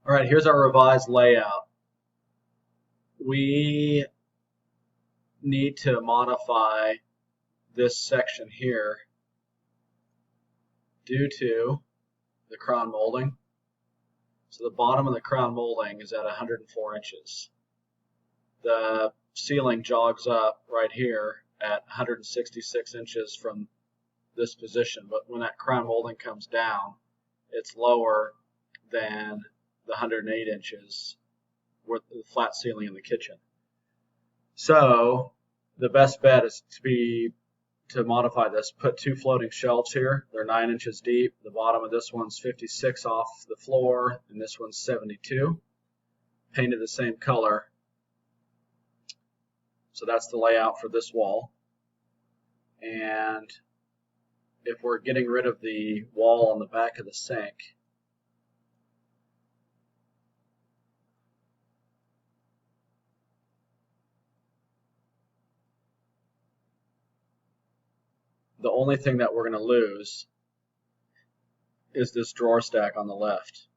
All right, here's our revised layout. We need to modify this section here due to the crown molding. So the bottom of the crown molding is at 104 inches. The ceiling jogs up right here at 166 inches from this position, but when that crown molding comes down, it's lower than the 108 inches with the flat ceiling in the kitchen. So the best bet is to modify this. Put two floating shelves here. They're 9 inches deep. The bottom of this one's 56 off the floor, and this one's 72. Painted the same color. So that's the layout for this wall. And if we're getting rid of the wall on the back of the sink, the only thing that we're going to lose is this drawer stack on the left.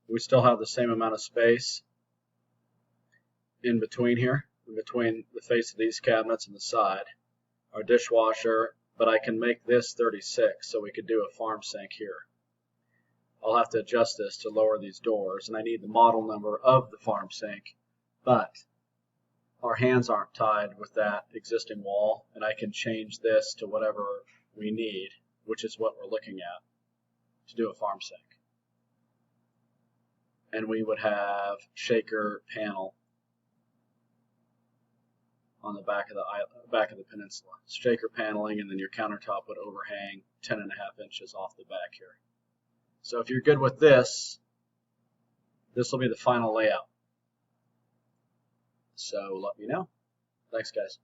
We still have the same amount of space in between here, in between the face of these cabinets and the side. Our dishwasher, but I can make this 36, so we could do a farm sink here. I'll have to adjust this to lower these doors, and I need the model number of the farm sink, but our hands aren't tied with that existing wall, and I can change this to whatever we need, which is what we're looking at to do a farm sink. And we would have shaker panel on the back of the peninsula. Shaker paneling, and then your countertop would overhang 10.5 inches off the back here. So if you're good with this, this will be the final layout. So let me know. Thanks, guys.